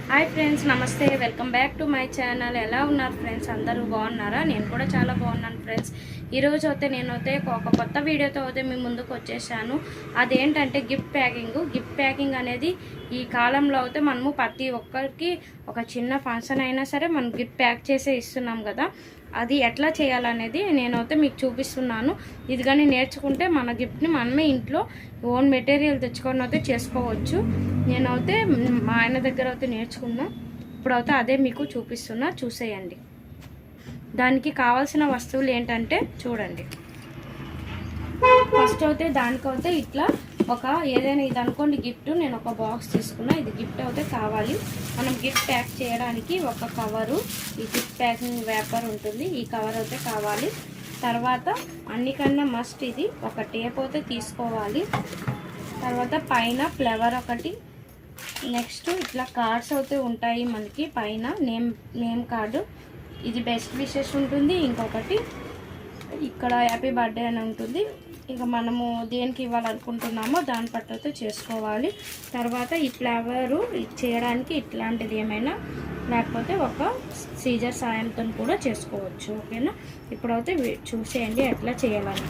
Hi friends, నమస్తే. Welcome back to my channel. ఎలా ఉన్నారు ఫ్రెండ్స్? అందరూ బాగున్నారా? నేను కూడా చాలా బాగున్నాను ఫ్రెండ్స్. ఈరోజు అయితే నేనైతే ఒక కొత్త వీడియోతో అయితే మీ ముందుకు వచ్చేసాను. అదేంటంటే గిఫ్ట్ ప్యాకింగ్ అనేది ఈ కాలంలో అయితే మనము ప్రతి ఒక్కరికి ఒక చిన్న ఫంక్షన్ అయినా సరే మనం గిఫ్ట్ ప్యాక్ చేసే ఇస్తున్నాం కదా. అది ఎట్లా చేయాలనేది నేనైతే మీకు చూపిస్తున్నాను. ఇది కానీ నేర్చుకుంటే మన గిఫ్ట్ని మనమే ఇంట్లో ఓన్ మెటీరియల్ తెచ్చుకొని అయితే చేసుకోవచ్చు. నేనైతే మా ఆయన దగ్గర అయితే నేర్చుకున్నా. ఇప్పుడైతే అదే మీకు చూపిస్తున్నా, చూసేయండి. దానికి కావాల్సిన వస్తువులు ఏంటంటే చూడండి. ఫస్ట్ అయితే దానికైతే ఇట్లా ఒక ఏదైనా ఇది అనుకోండి గిఫ్ట్, నేను ఒక బాక్స్ తీసుకున్నా. ఇది గిఫ్ట్ అయితే కావాలి. మనం గిఫ్ట్ ప్యాక్ చేయడానికి ఒక కవరు, ఈ గిఫ్ట్ ప్యాకింగ్ పేపర్ ఉంటుంది, ఈ కవర్ అయితే కావాలి. తర్వాత అన్నికన్నా మస్ట్ ఇది ఒక టేప్ అయితే తీసుకోవాలి. తర్వాత పైన ఫ్లవర్ ఒకటి, నెక్స్ట్ ఇట్లా కార్డ్స్ అయితే ఉంటాయి మనకి పైన, నేమ్ కార్డు, ఇది బెస్ట్ విషెస్ ఉంటుంది. ఇంకొకటి ఇక్కడ హ్యాపీ బర్త్డే అని ఉంటుంది. ఇక మనము దేనికి ఇవ్వాలనుకుంటున్నామో దాన్ని బట్టి అయితే చేసుకోవాలి. తర్వాత ఈ ఫ్లవరు చేయడానికి ఇట్లాంటిది ఏమైనా లేకపోతే ఒక సీజర్ సాయంతో కూడా చేసుకోవచ్చు. ఓకేనా? ఇప్పుడైతే చూసేయండి ఎట్లా చేయాలని.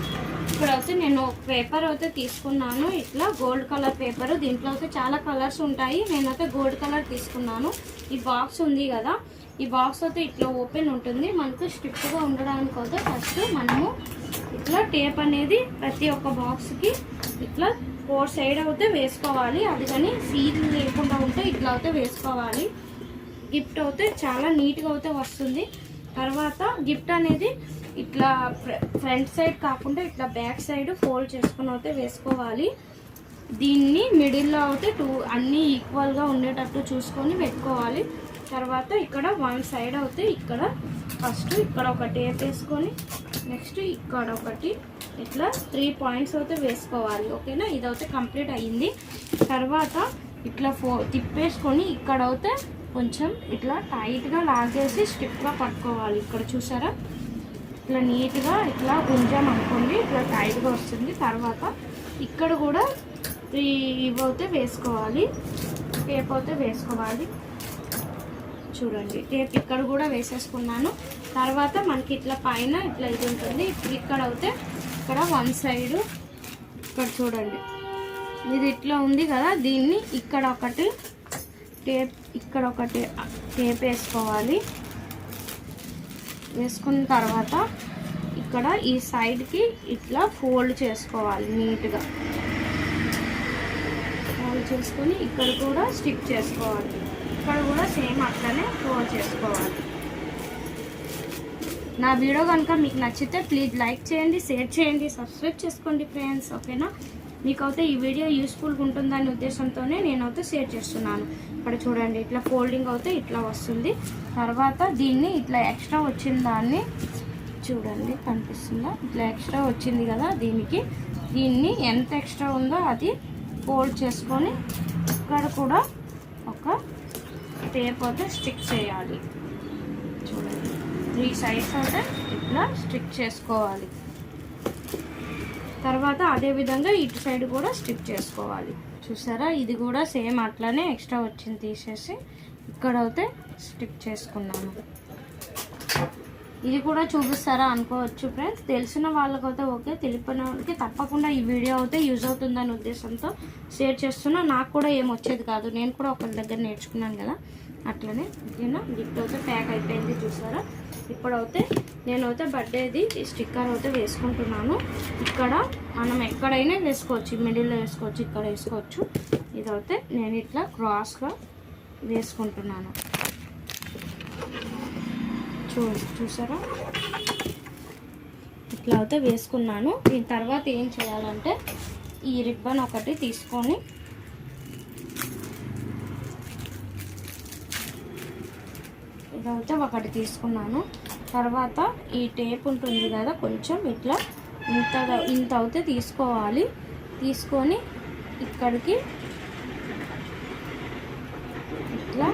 ఇప్పుడైతే నేను పేపర్ అయితే తీసుకున్నాను, ఇట్లా గోల్డ్ కలర్ పేపర్. దీంట్లో అయితే చాలా కలర్స్ ఉంటాయి, నేనైతే గోల్డ్ కలర్ తీసుకున్నాను. ఈ బాక్స్ ఉంది కదా, ఈ బాక్స్ అయితే ఇట్లా ఓపెన్ ఉంటుంది. మనకు స్ట్రిప్గా ఉండడానికి అయితే ఫస్ట్ మనము ఇట్లా టేప్ అనేది ప్రతి ఒక్క బాక్స్కి ఇట్లా 4 సైడ్ అయితే వేసుకోవాలి. అది కానీ సీల్ లేకుండా ఉంటే ఇట్లా అయితే వేసుకోవాలి. గిఫ్ట్ అయితే చాలా నీట్గా అయితే వస్తుంది. తర్వాత గిఫ్ట్ అనేది ఇట్లా ఫ్రంట్ సైడ్ కాకుండా ఇట్లా బ్యాక్ సైడ్ ఫోల్డ్ చేసుకుని అయితే వేసుకోవాలి. దీన్ని మిడిల్లో అయితే అన్నీ ఈక్వల్గా ఉండేటట్టు చూసుకొని పెట్టుకోవాలి. తర్వాత ఇక్కడ 1 సైడ్ అయితే ఇక్కడ ఫస్ట్ ఇక్కడ ఒక టేప్ వేసుకొని నెక్స్ట్ ఇక్కడ ఒకటి ఇట్లా 3 పాయింట్స్ అయితే వేసుకోవాలి. ఓకేనా? ఇదైతే కంప్లీట్ అయ్యింది. తర్వాత ఇట్లా తిప్పేసుకొని ఇక్కడ అయితే కొంచెం ఇట్లా టైట్గా లాగేసి స్టిఫ్గా పట్టుకోవాలి. ఇక్కడ చూసారా, ఇట్లా నీట్గా ఇట్లా గుంజామనుకోండి, ఇట్లా టైట్గా వస్తుంది. తర్వాత ఇక్కడ కూడా ఇవైతే వేసుకోవాలి, టేప్ అయితే వేసుకోవాలి. చూడండి, టేప్ ఇక్కడ కూడా వేసేసుకున్నాను. తర్వాత మనకి ఇట్లా పైన ఇట్లా ఇది ఉంటుంది. ఇక్కడ అయితే ఇక్కడ 1 సైడ్ ఇక్కడ చూడండి, ఇది ఇట్లా ఉంది కదా, దీన్ని ఇక్కడ ఒకటి టేప్ ఇక్కడ ఒకటి టేప్ వేసుకోవాలి. వేసుకున్న తర్వాత ఇక్కడ ఈ సైడ్కి ఇట్లా ఫోల్డ్ చేసుకోవాలి. నీట్గా ఫోల్డ్ చేసుకొని ఇక్కడ కూడా స్టిక్ చేసుకోవాలి. ఇక్కడ కూడా సేమ్ అట్లనే ఫోల్డ్ చేసుకోవాలి. నా వీడియో కనుక మీకు నచ్చితే ప్లీజ్ లైక్ చేయండి, షేర్ చేయండి, సబ్స్క్రైబ్ చేసుకోండి ఫ్రెండ్స్. ఓకేనా? మీకైతే ఈ వీడియో యూస్ఫుల్గా ఉంటుందనే ఉద్దేశంతోనే నేనైతే షేర్ చేస్తున్నాను. ఇక్కడ చూడండి, ఇట్లా ఫోల్డింగ్ అయితే ఇట్లా వస్తుంది. తర్వాత దీన్ని ఇట్లా ఎక్స్ట్రా వచ్చిన దాన్ని చూడండి, కనిపిస్తుందా? ఇట్లా ఎక్స్ట్రా వచ్చింది కదా, దీన్ని ఎంత ఎక్స్ట్రా ఉందో అది ఫోల్డ్ చేసుకొని ఇక్కడ కూడా ఒక టేప్ అయితే స్టిక్ చేయాలి. చూడండి, 3 సైడ్స్ అయితే ఇట్లా స్టిక్ చేసుకోవాలి. తర్వాత అదేవిధంగా ఇటు సైడ్ కూడా స్టిక్ చేసుకోవాలి. చూసారా, ఇది కూడా సేమ్ అట్లానే ఎక్స్ట్రా వచ్చింది తీసేసి ఇక్కడ అయితే స్టిక్ చేసుకున్నాను. ఇది కూడా చూపిస్తారా అనుకోవచ్చు ఫ్రెండ్స్. తెలిసిన వాళ్ళకైతే ఓకే, తెలిపిన వాళ్ళకి తప్పకుండా ఈ వీడియో అయితే యూజ్ అవుతుందనే ఉద్దేశంతో షేర్ చేస్తున్నా. నాకు కూడా ఏం వచ్చేది కాదు, నేను కూడా ఒకరి దగ్గర నేర్చుకున్నాను కదా, అట్లనే. ఓకేనా? గిఫ్ట్ అయితే ప్యాక్ అయిపోయింది. చూసారా, ఇప్పుడైతే నేనైతే బర్త్డేది స్టిక్కర్ అయితే వేసుకుంటున్నాను. ఇక్కడ మనం ఎక్కడైనా వేసుకోవచ్చు, మిడిల్లో వేసుకోవచ్చు, ఇక్కడ వేసుకోవచ్చు. ఇదైతే నేను ఇట్లా క్రాస్గా వేసుకుంటున్నాను. చూసారా, ఇట్లా అయితే వేసుకున్నాను. దీని తర్వాత ఏం చేయాలంటే ఈ రిబ్బన్ ఒకటి తీసుకొని ఇదైతే ఒకటి తీసుకున్నాను. తర్వాత ఈ టేప్ ఉంటుంది కదా, కొంచెం ఇట్లా ఇంత అయితే తీసుకోవాలి. తీసుకొని ఇక్కడికి ఇట్లా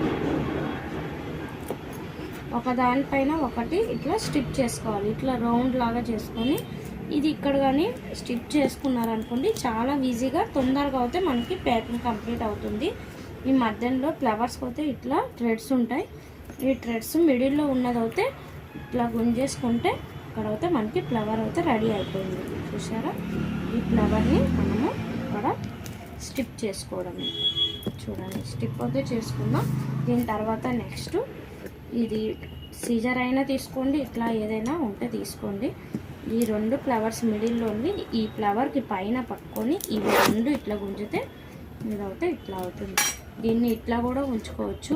ఒక దానిపైన ఒకటి ఇట్లా స్టిక్ చేసుకోవాలి. ఇట్లా రౌండ్ లాగా చేసుకొని ఇది ఇక్కడ కానీ స్టిక్ చేసుకున్నారనుకోండి, చాలా ఈజీగా తొందరగా అయితే మనకి ప్యాకింగ్ కంప్లీట్ అవుతుంది. ఈ మధ్యలో ఫ్లవర్స్ అయితే ఇట్లా థ్రెడ్స్ ఉంటాయి. ఈ థ్రెడ్స్ మిడిల్లో ఉన్నది అయితే ఇట్లా గుంజేసుకుంటే ఇక్కడ అయితే మనకి ఫ్లవర్ అయితే రెడీ అయిపోయింది. చూసారా, ఈ ఫ్లవర్ని మనము ఇక్కడ స్టిప్ చేసుకోవడమే. చూడండి, స్టిప్ అయితే చేసుకుందాం. దీని తర్వాత నెక్స్ట్ ఇది సీజర్ అయినా తీసుకోండి, ఇట్లా ఏదైనా ఉంటే తీసుకోండి. ఈ 2 ఫ్లవర్స్ మిడిల్లో ఉంది, ఈ ఫ్లవర్కి పైన పట్టుకొని ఇవి 2 ఇట్లా గుంజితే ఇదవుతే ఇట్లా అవుతుంది. దీన్ని ఇట్లా కూడా ఉంచుకోవచ్చు,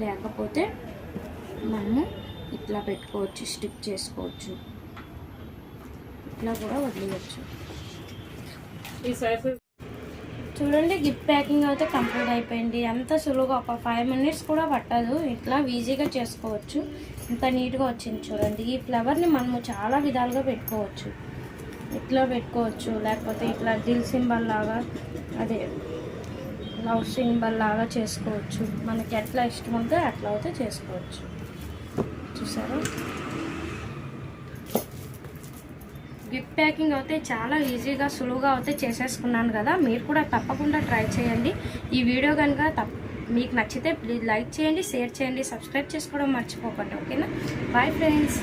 లేకపోతే మనము ఇట్లా పెట్టుకోవచ్చు, స్టిక్ చేసుకోవచ్చు, ఇట్లా కూడా వదిలేయచ్చు. ఈ సైజ్ చూడండి, గిఫ్ట్ ప్యాకింగ్ అయితే కంప్లీట్ అయిపోయింది. అంత సులువుగా ఒక 5 మినిట్స్ కూడా పట్టదు. ఇట్లా ఈజీగా చేసుకోవచ్చు. ఇంత నీట్గా వచ్చింది చూడండి. ఈ ఫ్లవర్ని మనము చాలా విధాలుగా పెట్టుకోవచ్చు. ఇట్లా పెట్టుకోవచ్చు, లేకపోతే ఇట్లా దిల్ సింబల్ లాగా, అదే లవ్ సింబల్ లాగా చేసుకోవచ్చు. మనకి ఎట్లా ఇష్టం ఉంటే అట్లా అయితే చేసుకోవచ్చు. చూసారా, గిఫ్ట్ ప్యాకింగ్ అయితే చాలా ఈజీగా సులువుగా అయితే చేసేసుకున్నాను కదా. మీరు కూడా తప్పకుండా ట్రై చేయండి. ఈ వీడియో కనుక మీకు నచ్చితే ప్లీజ్ లైక్ చేయండి, షేర్ చేయండి, సబ్స్క్రైబ్ చేసుకోవడం మర్చిపోకండి. ఓకేనా, బాయ్ ఫ్రెండ్స్.